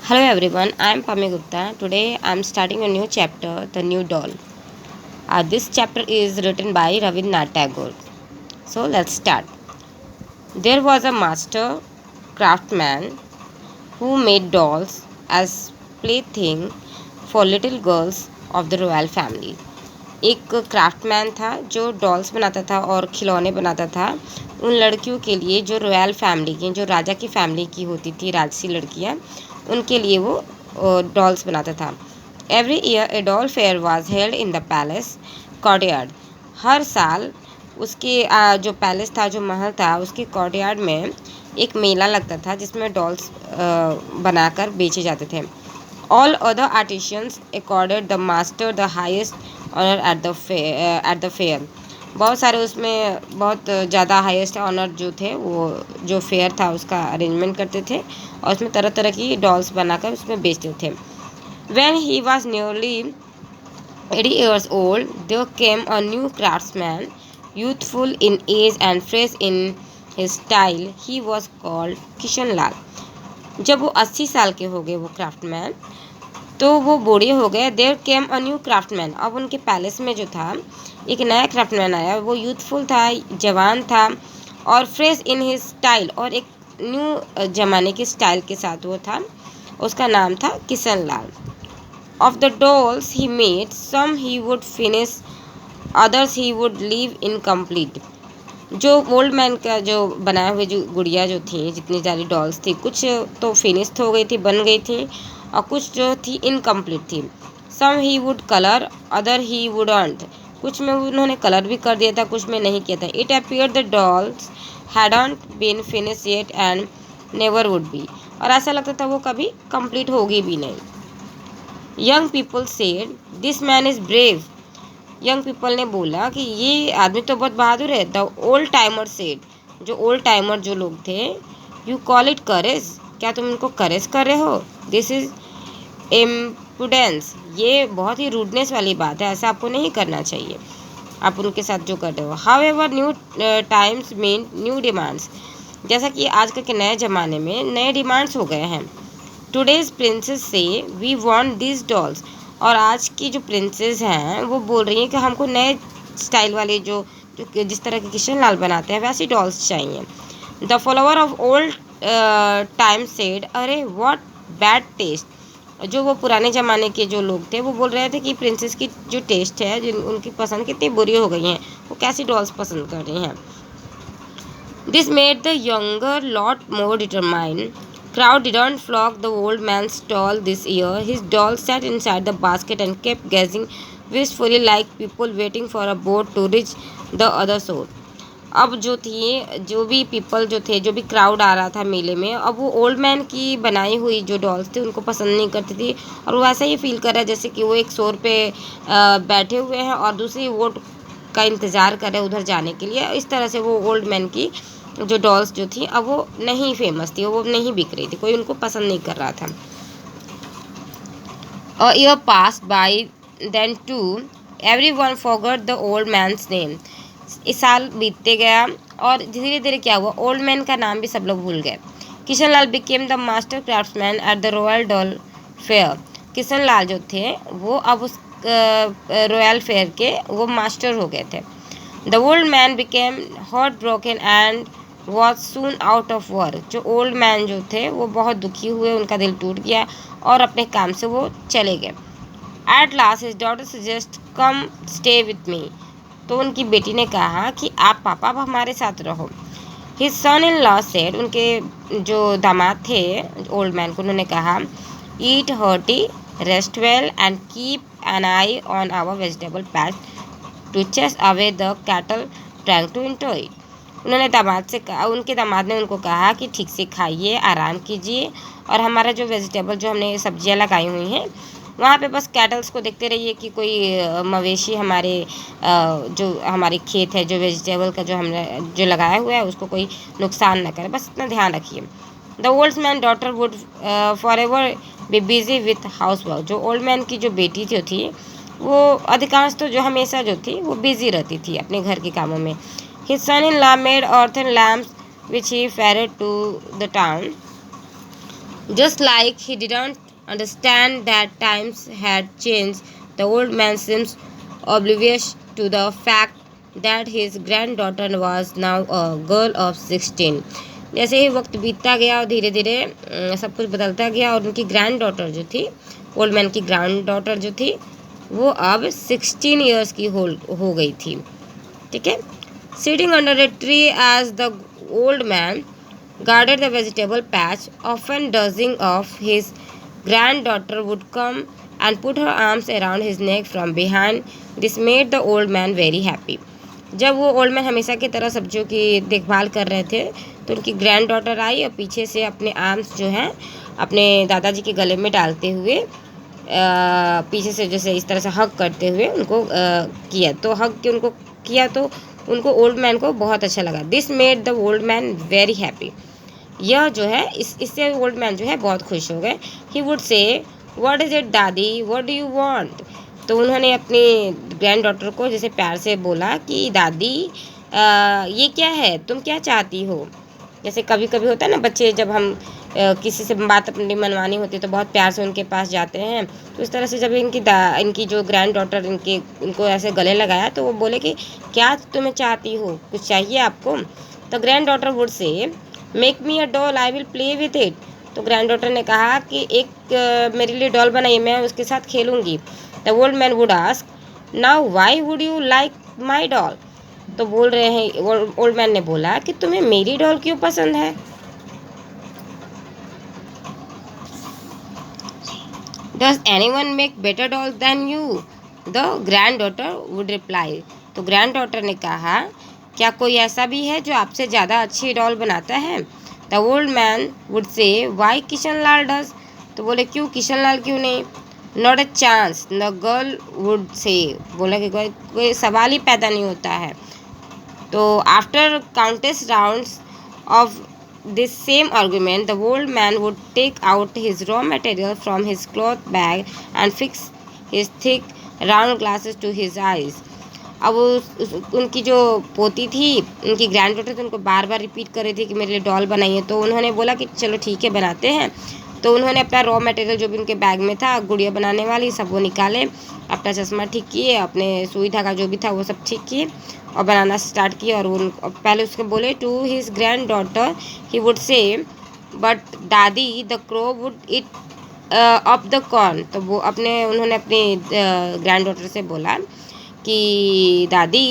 Hello everyone, I am Pami Gupta. Today I am starting a new chapter, The New Doll. This chapter is written by Rabindranath Tagore. So let's start. There was a master craftsman who made dolls as plaything for little girls of the royal family. एक craftsman था जो dolls बनाता था और खिलौने बनाता था उन लड़कियों के लिए जो रॉयल फैमिली की, जो राजा की फैमिली की होती थी, राजसी लड़कियां, उनके लिए वो डॉल्स बनाता था। Every year a doll fair was held in the palace courtyard. हर साल उसके जो पैलेस था, जो महल था, उसके कॉर्टयार्ड में एक मेला लगता था जिसमें डॉल्स बनाकर बेचे जाते थे। All other artisans accorded the master the highest honor at the fair. बहुत सारे उसमें बहुत ज़्यादा हाईएस्ट ऑनर जो थे वो जो फेयर था उसका अरेंजमेंट करते थे और उसमें तरह तरह की डॉल्स बनाकर उसमें बेचते थे। When he was nearly 80 years old, there came a new craftsman, youthful in age and fresh in his style. He was called Kishan Lal. जब वो 80 साल के हो गए वो क्राफ्टमैन, तो वो बूढ़े हो गए। There came a new craftsman. अब उनके पैलेस में जो था एक नया क्राफ्टमैन आया। वो यूथफुल था, जवान था और फ्रेश इन हिज स्टाइल, और एक न्यू जमाने के स्टाइल के साथ वो था। उसका नाम था Kishan Lal. Of the dolls he made, some he would finish, others he would leave incomplete. जो ओल्ड मैन का जो बनाए हुए जो गुड़िया जो थी, जितनी सारी डॉल्स थी, कुछ तो फिनिश हो गई थी, बन गई थी, और कुछ जो थी इनकम्प्लीट थी। Some he would colour, other he wouldn't. कुछ में उन्होंने कलर भी कर दिया था, कुछ में नहीं किया था। It appear the dolls hadn't been finish yet and never would be. और ऐसा लगता था वो कभी कंप्लीट होगी भी नहीं। Young people said this man is brave. Young people ने बोला कि ये आदमी तो बहुत बहादुर है। द ओल्ड टाइमर सेड, जो ओल्ड टाइमर जो लोग थे, यू कॉल इट करेज, क्या तुम इनको करेज कर रहे हो? दिस इज इम्पुडेंस, ये बहुत ही रूडनेस वाली बात है, ऐसा आपको नहीं करना चाहिए, आप उनके साथ जो कर रहे हो। How ever new times mean new demands, जैसा कि आजकल के नए ज़माने में नए डिमांड्स हो गए हैं। टुडेज प्रिंसेस से वी वांट दिस डॉल्स, और आज की जो प्रिंसेस हैं वो बोल रही हैं कि हमको नए स्टाइल वाले जो जिस तरह के किशन लाल बनाते हैं वैसी डॉल्स चाहिए। The follower of old time said, अरे व्हाट बैड टेस्ट। जो वो पुराने ज़माने के जो लोग थे वो बोल रहे थे कि प्रिंसेस की जो टेस्ट है, जो उनकी पसंद कितनी बुरी हो गई हैं, वो कैसी डॉल्स पसंद कर रही हैं। This made the younger lot more determined. Crowd didn't flock the old man's doll this year. His doll sat inside the basket and kept gazing wistfully like people waiting for a boat to reach the other shore. अब जो थी, जो भी people जो थे, जो भी crowd आ रहा था मेले में, अब वो ओल्ड मैन की बनाई हुई जो डॉल्स थी उनको पसंद नहीं करती थी, और वो ऐसा ही फील कर रहा है जैसे कि वो एक शोर पे बैठे हुए हैं और दूसरी वोट का इंतज़ार कर रहे हैं उधर जाने के लिए। इस तरह से वो ओल्ड मैन की जो डॉल्स जो थी अब वो नहीं फेमस थी, वो नहीं बिक रही थी, कोई उनको पसंद नहीं कर रहा था। A year passed by, then too everyone forgot the old man's name. इस साल बीतते गया और धीरे धीरे क्या हुआ, ओल्ड मैन का नाम भी सब लोग भूल गए। Kishan Lal became the master craftsman at the royal doll fair. Kishan Lal जो थे वो अब उस रॉयल फेयर के वो मास्टर हो गए थे। The old man became heart broken and was soon out of work. जो ओल्ड मैन जो थे वो बहुत दुखी हुए, उनका दिल टूट गया और अपने काम से वो चले गए। At last his daughter suggest come stay with me. तो उनकी बेटी ने कहा कि आप पापा अब हमारे साथ रहो। His son in law said, उनके जो दामाद थे ओल्ड मैन को, उन्होंने कहा eat hearty, rest well and keep an eye on our vegetable patch to chase away the cattle trying to enter it. उन्होंने दामाद से कहा, उनके दामाद ने उनको कहा कि ठीक से खाइए, आराम कीजिए, और हमारा जो वेजिटेबल जो हमने सब्जियां लगाई हुई हैं वहाँ पे बस कैटल्स को देखते रहिए कि कोई मवेशी हमारे जो हमारी खेत है, जो वेजिटेबल का जो हमने जो लगाया हुआ है उसको कोई नुकसान न करे, बस इतना ध्यान रखिए। The old man daughter would for ever be busy with house work. जो ओल्ड मैन की जो बेटी जो थी वो अधिकांश तो जो हमेशा जो थी वो बिजी रहती थी अपने घर के कामों में। His son-in-law made earthen lamps which he ferried to the town. Just like he didn't understand that times had changed, the old man seems oblivious to the fact that his granddaughter was now a girl of 16. जैसे ही वक्त बीतता गया और धीरे धीरे सब कुछ बदलता गया और उनकी ग्रैंड डॉटर जो थी, ओल्ड मैन की ग्रैंड डॉटर जो थी, वो अब 16 ईयर्स की हो गई थी. ठीक है. Sitting under a tree as the old man guarded the vegetable patch, often dozing off, his granddaughter would come and put her arms around his neck from behind. This made the old man very happy. जब वो old man हमेशा की तरह सब्जियों की देखभाल कर रहे थे तो उनकी ग्रैंड डॉटर आई और पीछे से अपने आर्म्स जो हैं अपने दादाजी के गले में डालते हुए पीछे से जैसे इस तरह से हग करते हुए उनको किया. तो हग के उनको किया तो उनको ओल्ड मैन को बहुत अच्छा लगा. This made the old man very happy. यह जो है इससे ओल्ड मैन जो है बहुत खुश हो गए. ही वुड से व्हाट इज़ इट दादी, व्हाट डू यू वांट. तो उन्होंने अपनी ग्रैंड डॉटर को जैसे प्यार से बोला कि दादी ये क्या है, तुम क्या चाहती हो. जैसे कभी कभी होता है ना, बच्चे जब हम किसी से बात अपनी मनवानी होती है तो बहुत प्यार से उनके पास जाते हैं. तो इस तरह से जब इनकी जो ग्रैंड डॉटर इनको ऐसे गले लगाया तो वो बोले कि क्या तुम्हें चाहती हो, कुछ चाहिए आपको. तो granddaughter would say make me a doll, I will play with it. तो ग्रैंड डॉटर ने कहा कि एक मेरे लिए डॉल बनाइए, मैं उसके साथ खेलूँगी. The old man would ask now why would you like my doll. तो बोल रहे हैं, ओल्ड मैन ने बोला कि तुम्हें मेरी डॉल क्यों पसंद है. Does anyone make better doll than you, the granddaughter would reply. तो ग्रैंड डॉटर ने कहा क्या कोई ऐसा भी है जो आपसे ज़्यादा अच्छी डॉल बनाता है. The old man would say why Kishan Lal does. तो बोले क्यों, किशन लाल क्यों नहीं. Not a chance, the girl would say. बोला कि कोई सवाल ही पैदा नहीं होता है. तो after countless rounds of this same argument, the old man would take out his raw material from his cloth bag and fix his thick round glasses to his eyes. अब उनकी जो पोती थी, उनकी ग्रैंड डॉटर थी, उनको बार बार repeat कर रही थी कि मेरे लिए डॉल बनाइए. तो उन्होंने बोला कि चलो ठीक है बनाते हैं. तो उन्होंने अपना रॉ मटेरियल जो भी उनके बैग में था, गुड़िया बनाने वाली, सब वो निकाले, अपना चश्मा ठीक किए, अपने सुई धागा जो भी था वो सब ठीक किए और बनाना स्टार्ट किया. और उन पहले उसके बोले to his granddaughter he would say but दादी the crow would eat up the corn. तो वो उन्होंने अपनी ग्रैंड डॉटर से बोला कि दादी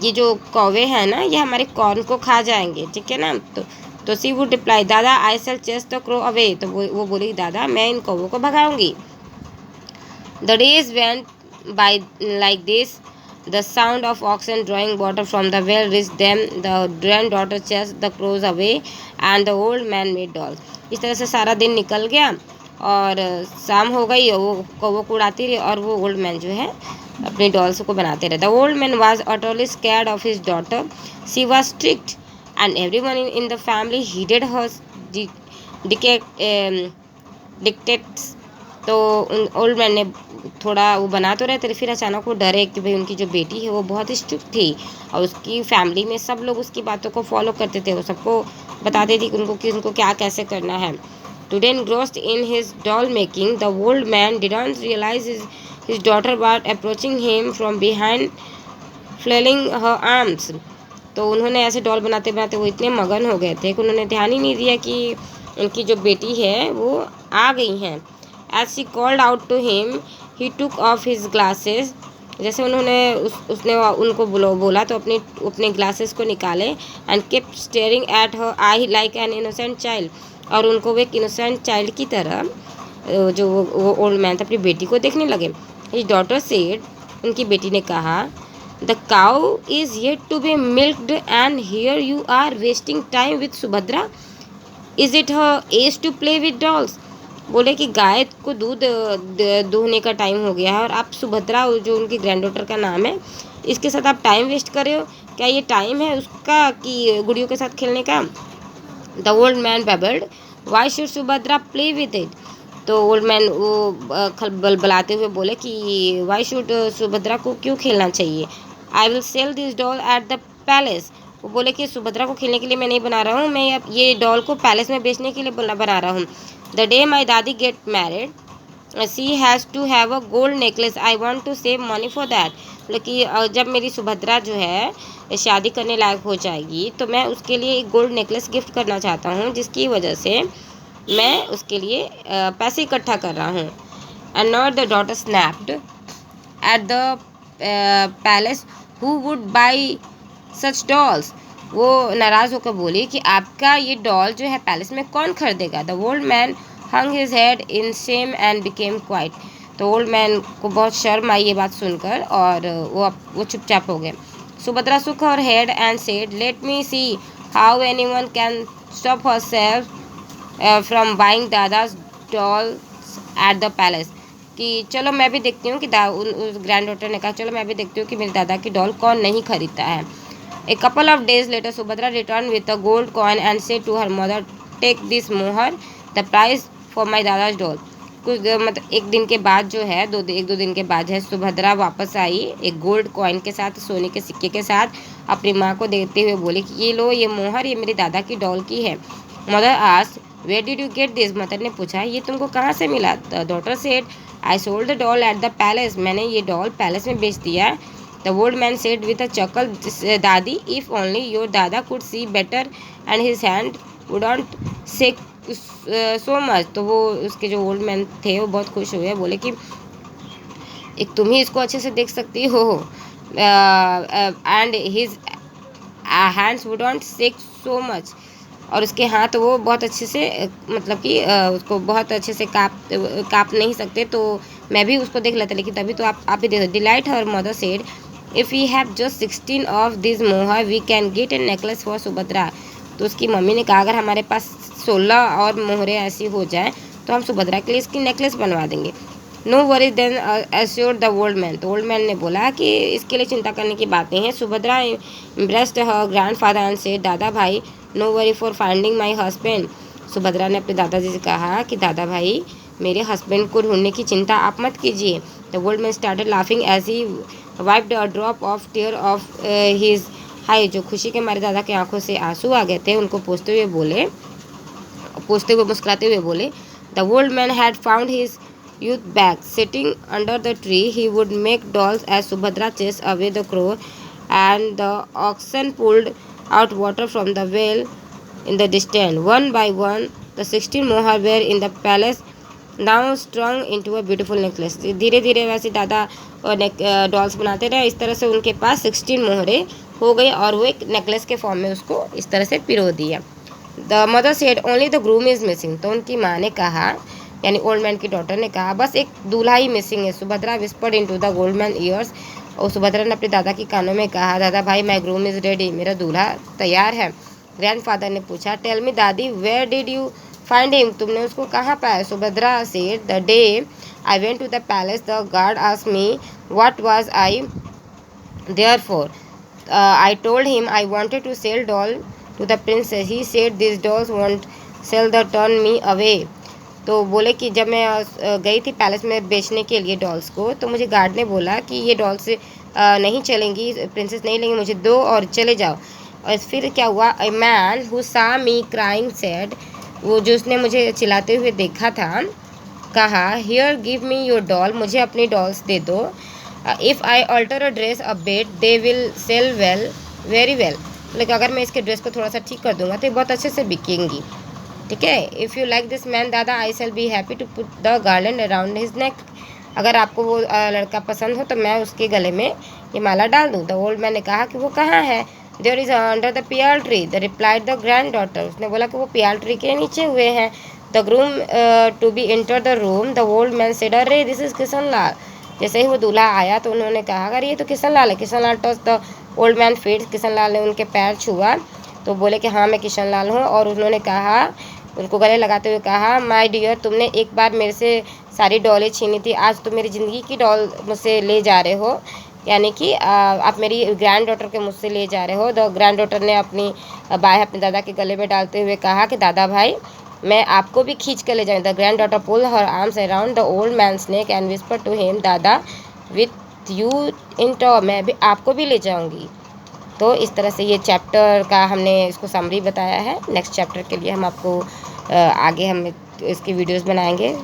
ये जो कौवे हैं ना, ये हमारे कॉर्न को खा जाएंगे, ठीक है ना. तो सी would reply dada I shall chase the crow away. तो वो बोली दादा मैं इन कौवों को भगाऊंगी. The days went by like this. The sound of oxen drawing water from the well reached them. The granddaughter chased the crows away and the old man made dolls. इस तरह से सारा दिन निकल गया और शाम हो गई और वो कौवों को उड़ाती रही और वो ओल्ड मैन जो है अपनी डॉल्स को बनाते रहे. The old man was utterly scared of his daughter. She was strict and everyone in the family heeded her dictates. तो ओल्ड मैन ने थोड़ा वो बना तो रहे थे, फिर अचानक वो डरे कि भाई उनकी जो बेटी है वो बहुत ही स्ट्रिक्ट थी और उसकी फैमिली में सब लोग उसकी बातों को फॉलो करते थे. वो सबको बताते थे कि उनको क्या कैसे करना है. Today engrossed in his doll making, the old man didn't realize his daughter was approaching him from behind, flailing her arms. तो उन्होंने ऐसे डॉल बनाते बनाते वो इतने मगन हो गए थे कि उन्होंने ध्यान ही नहीं दिया कि उनकी जो बेटी है वो आ गई हैं. As she called out to him, he took off his glasses. जैसे उसने उनको बोला तो अपने ग्लासेस को निकाले and kept staring at her eye like an innocent child. और उनको वो एक innocent child की तरह जो वो ओल्ड मैन था अपनी बेटी को देखने लगे. His daughter said, उनकी बेटी ने कहा, the cow is yet to be milked and here you are wasting time with Subhadra. Is it her age to play with dolls? बोले कि गाय को दूध दूहने का टाइम हो गया है और आप सुभद्रा जो उनकी ग्रैंड डॉटर का नाम है इसके साथ आप टाइम वेस्ट कर रहे हो. क्या ये टाइम है उसका कि गुड़ियों के साथ खेलने का. The old man babbled why should Subhadra play with it. तो ओल्ड मैन वो बलबलाते हुए बोले कि वाई शुड सुभद्रा को क्यों खेलना चाहिए. I will sell this doll at the palace. वो बोले कि सुभद्रा को खेलने के लिए मैं नहीं बना रहा हूँ, मैं ये डॉल को पैलेस में बेचने के लिए बना रहा हूँ। The day my dadi get married she has to have a gold necklace, I want to save money for that. मतलब कि जब मेरी सुभद्रा जो है शादी करने लायक हो जाएगी तो मैं उसके लिए एक गोल्ड नेकलेस गिफ्ट करना चाहता हूँ, जिसकी वजह से मैं उसके लिए पैसे इकट्ठा कर रहा हूँ। And not the daughter snapped eight the palace who would buy such dolls. वो नाराज़ होकर बोली कि आपका ये डॉल जो है पैलेस में कौन खरीदेगा। The old man hung his head in shame and became quite. तो ओल्ड मैन को बहुत शर्म आई ये बात सुनकर और वो चुपचाप हो गए। Subhadra shook her head and said, let me see how anyone can stop herself from buying दादा's dolls at the palace। कि चलो मैं भी देखती हूँ कि उस ग्रैंड डॉटर ने कहा चलो मैं भी देखती हूँ कि मेरे दादा की डॉल कौन नहीं खरीदता है। A couple of days later, Subhadra returned with a gold coin and said to her mother, take this मोहर, the price for my दादा's doll। कुछ मतलब एक दिन के बाद जो है एक दो दिन के बाद है सुभद्रा वापस आई एक गोल्ड कॉइन के साथ, सोने के सिक्के के साथ, अपनी माँ को देते हुए बोली कि ये लो ये मोहर, ये मेरे दादा की डॉल की है। Mother asked, where did you get this. Mother ने पूछा ये तुमको कहाँ से मिला। The daughter said, I sold the doll at the palace. मैंने ये डॉल पैलेस में बेच दिया। The old man said with a chuckle, Dadi, if only your Dada could see better and his hand wouldn't shake so much। तो वो उसके जो old man थे वो बहुत खुश हुए, बोले कि एक तुम ही इसको अच्छे से देख सकती हो and his hands wouldn't shake so much. और उसके हाथ वो बहुत अच्छे से मतलब कि उसको बहुत अच्छे से काप नहीं सकते, तो मैं भी उसको देख लेता, लेकिन तभी तो आप ही देखो। Delight her mother said, if we have just 16 of this mohur we can get a necklace for Subhadra. तो उसकी मम्मी ने कहा अगर हमारे पास 16 और मोहरें ऐसी हो जाए तो हम सुभद्रा के लिए इसकी नेकलेस बनवा देंगे। No worry then assured the old man. तो ओल्ड मैन ने बोला कि इसके लिए चिंता करने की बात नहीं है। Subhadra impressed her grandfather and said, dada bhai, no worry for finding my husband. Subhadra ने अपने दादाजी से कहा कि दादा भाई मेरे हस्बैंड को ढूंढने की चिंता आप मत कीजिए। The old man started laughing as he wiped a drop of tear off his high. जो खुशी के मारे दादा की आंखों से आंसू आ गए थे उनको पोंछते हुए मुस्कुराते हुए बोले, the old man had found his youth back sitting under the tree. He would make dolls as Subhadra chased away the crow and the oxen pulled out water from the well in the distance. One by one the 16 mohar were in the palace, now strung into a beautiful necklace। धीरे धीरे वैसे दादा dolls बनाते रहे, इस तरह से उनके पास 16 मोहरे हो गई और वो एक नेकलेस के फॉर्म में उसको इस तरह से पिरो दिया। The mother said, only the groom is missing. तो उनकी माँ ने कहा, यानी ओल्ड मैन की डॉटर ने कहा, बस एक दूल्हा ही मिसिंग है। Subhadra whispered into the gold man years. और सुभद्रा ने अपने दादा के कानों में कहा, दादा भाई माई ग्रूम इज रेडी, मेरा दूल्हा तैयार है। ग्रैंडफादर ने पूछा, tell me dadi, where did you find him. तुमने उसको कहाँ पाया। Subhadra said, the day I went to the palace the guard asked me what was I there for. I told him I wanted to sell doll to the princess. He said this dolls won't sell the turn me away. तो बोले कि जब मैं गई थी palace में बेचने के लिए डॉल्स को, तो मुझे गार्ड ने बोला कि ये डॉल्स नहीं चलेंगी, प्रिंसेस नहीं लेंगी, मुझे दो और चले जाओ। और फिर क्या हुआ, ए मैन हु सा मी क्राइंग सेड, वो जो उसने मुझे चिल्लाते हुए देखा था, कहा, here give me your doll, मुझे अपनी डॉल्स दे दो। If I alter a dress a bit they will sell well, very well. लेकिन अगर मैं इसके ड्रेस को थोड़ा सा ठीक कर दूंगा तो ये बहुत अच्छे से बिकेंगी। ठीक है। If you like this man dada I shall be happy to put the garland around his neck. अगर आपको वो लड़का पसंद हो तो मैं उसके गले में ये माला डाल दूँ। द ओल्ड मैन ने कहा कि वो कहाँ है। There is under the piyal tree, the replied the granddaughter. उसने बोला कि वो पियाल ट्री के नीचे हुए हैं। The groom to be enter the room, the old man said, अरे दिस इज़ किशन लाल। जैसे ही वो दूल्हा आया तो उन्होंने कहा, अरे ये तो किशन लाल है। Kishan Lal touch the old man feet, Kishan Lal ने उनके पैर छुआ तो बोले कि हाँ मैं किशन लाल हूँ। और उन्होंने कहा, उनको गले लगाते हुए कहा, माय डियर, तुमने एक बार मेरे से सारी डॉलें छीनी थी, आज तुम मेरी ज़िंदगी की डॉल मुझसे ले जा रहे हो, यानी कि आप मेरी ग्रैंड डॉटर के मुझसे ले जा रहे हो। द ग्रैंड डॉटर ने अपनी बाहें अपने दादा के गले में डालते हुए कहा कि दादा भाई मैं आपको भी खींच कर ले जाऊँ। The granddaughter pull her arms around the old man's neck and whisper to him, dada with you in tow, मैं भी आपको भी ले जाऊँगी। तो इस तरह से ये चैप्टर का हमने इसको समरी बताया है। नेक्स्ट चैप्टर के लिए हम आपको आगे हम इसकी वीडियोस बनाएंगे।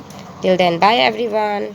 Till then bye everyone.